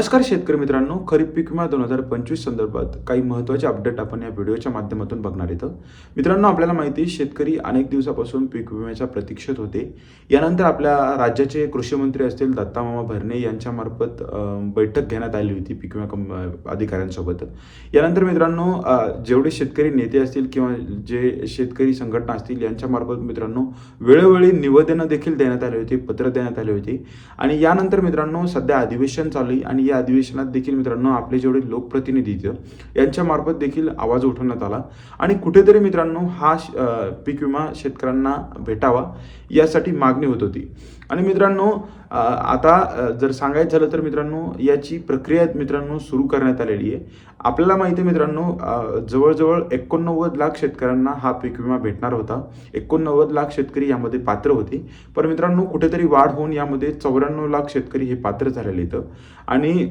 नमस्कार शेतकरी मित्रांनो, खरीप पीक विमा 2025 संदर्भात काही महत्त्वाचे अपडेट आपण या व्हिडिओच्या माध्यमातून बघणार आहोत. मित्रांनो, आपल्याला माहिती आहे शेतकरी अनेक दिवसापासून पीक विम्याच्या प्रतीक्षेत होते. यानंतर आपल्या राज्याचे कृषी मंत्री असतील दत्तामामा भरणे यांच्यामार्फत बैठक घेण्यात आली होती पीक विमा अधिकाऱ्यांसोबत. यानंतर मित्रांनो, जेवढे शेतकरी नेते असतील किंवा जे शेतकरी संघटना असतील यांच्यामार्फत मित्रांनो वेळोवेळी निवेदनं देखील देण्यात आली होती, पत्र देण्यात आले होते. आणि यानंतर मित्रांनो सध्या अधिवेशन चालू आहे आणि या अधिवेशनात देखील मित्रांनो आपले जेवढे लोकप्रतिनिधी यांच्या मार्फत देखील आवाज उठवण्यात आला आणि कुठेतरी मित्रांनो हा पीक विमा शेतकऱ्यांना भेटावा यासाठी मागणी होत होती. आणि मित्रांनो आता जर सांगायचं झालं तर मित्रांनो याची प्रक्रिया मित्रांनो सुरू करण्यात आलेली आहे. आपल्याला माहिती आहे मित्रांनो जवळजवळ 89 लाख शेतकऱ्यांना हा पीक विमा भेटणार होता. 89 लाख शेतकरी यामध्ये पात्र होते. पण मित्रांनो कुठेतरी वाढ होऊन यामध्ये 94 लाख शेतकरी हे पात्र झालेले आहेत आणि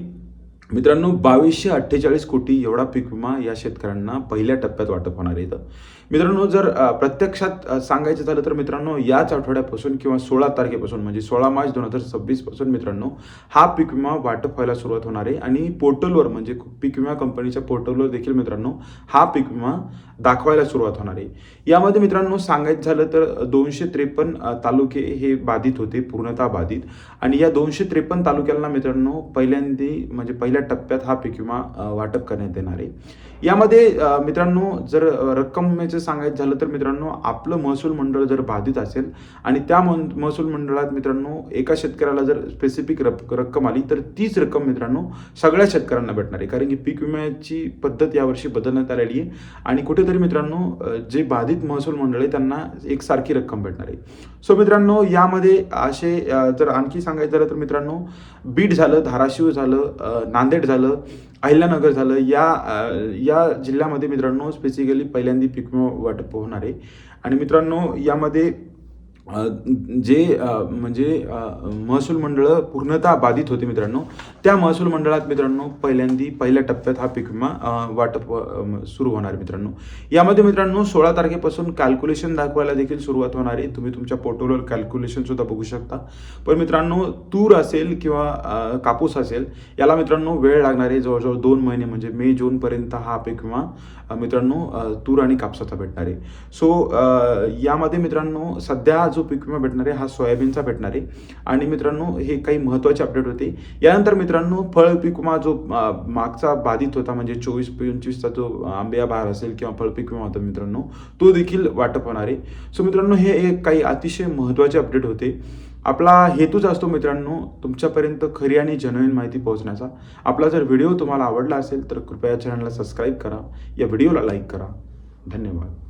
मित्रांनो 2248 कोटी एवढा पीक विमा या शेतकऱ्यांना पहिल्या टप्प्यात वाटप होणार आहे. मित्रांनो जर प्रत्यक्षात सांगायचं झालं तर मित्रांनो याच आठवड्यापासून किंवा 16 तारखेपासून म्हणजे 16 मार्च 2026 पासून मित्रांनो हा पीक विमा वाटप व्हायला सुरुवात होणार आहे आणि पोर्टलवर म्हणजे पीक विमा कंपनीच्या पोर्टलवर देखील मित्रांनो हा पीक विमा दाखवायला सुरुवात होणार आहे. यामध्ये मित्रांनो सांगायचं झालं तर 253 तालुके हे बाधित होते, पूर्णतः बाधित. आणि या 253 तालुक्यांना मित्रांनो पहिल्यांदा म्हणजे पहिल्या टप्प्यात हा पीक विमा वाटप करण्यात येणार आहे. यामध्ये मित्रांनो जर रक्कमेचं सांगायचं झालं तर मित्रांनो आपलं महसूल मंडळ जर बाधित असेल आणि त्या महसूल मंडळात मित्रांनो एका शेतकऱ्याला जर स्पेसिफिक रक्कम आली तर तीच रक्कम मित्रांनो सगळ्या शेतकऱ्यांना भेटणार आहे. कारण की पीक विम्याची पद्धत यावर्षी बदलण्यात आलेली आहे आणि कुठेतरी मित्रांनो जे बाधित महसूल मंडळ आहे त्यांना एकसारखी रक्कम भेटणार आहे. सो मित्रांनो यामध्ये असे जर आणखी सांगायचं झालं तर मित्रांनो बीड झालं, धाराशिव झालं, नांदेड झालं, अहिल्यानगर झालं या जिल्ह्यामध्ये मित्रांनो स्पेसिफिकली पहिल्यांदा पीक विमा वाटप होणार आहे. आणि मित्रांनो यामध्ये जे म्हणजे महसूल मंडळं पूर्णतः बाधित होते मित्रांनो त्या महसूल मंडळात मित्रांनो पहिल्या टप्प्यात हा पीक विमा वाटप सुरू होणार मित्रांनो. यामध्ये मित्रांनो 16 तारखेपासून कॅल्क्युलेशन दाखवायला देखील सुरुवात होणार आहे. तुम्ही तुमच्या पोर्टलवर कॅल्क्युलेशन सुद्धा बघू शकता. पण मित्रांनो तूर असेल किंवा कापूस असेल याला मित्रांनो वेळ लागणार आहे, जवळजवळ 2 महिने म्हणजे मे जून पर्यंत हा पीक विमा मित्रांनो तूर आणि कापसाचा भेटणार आहे. सो यामध्ये मित्रांनो सध्या जो पीक विमा भेटणार आहे हा सोयाबीनचा भेटणार आहे. आणि मित्रांनो हे काही महत्त्वाचे अपडेट होते. यानंतर मित्रांनो फळ पीक विमा जो मागचा बाधित होता म्हणजे 24-25चा जो आंबेया बहार असेल किंवा फळ पीक विमा होता मित्रांनो तो देखील वाटप होणार आहे. सो मित्रांनो हे एक काही अतिशय महत्त्वाचे अपडेट होते. आपला हेतूच असतो मित्रांनो तुमच्यापर्यंत खरी आणि जेन्युइन माहिती पोहोचण्याचा. आपला जर व्हिडिओ तुम्हाला आवडला असेल तर कृपया चॅनलला सबस्क्राईब करा, या व्हिडिओला लाईक करा. धन्यवाद.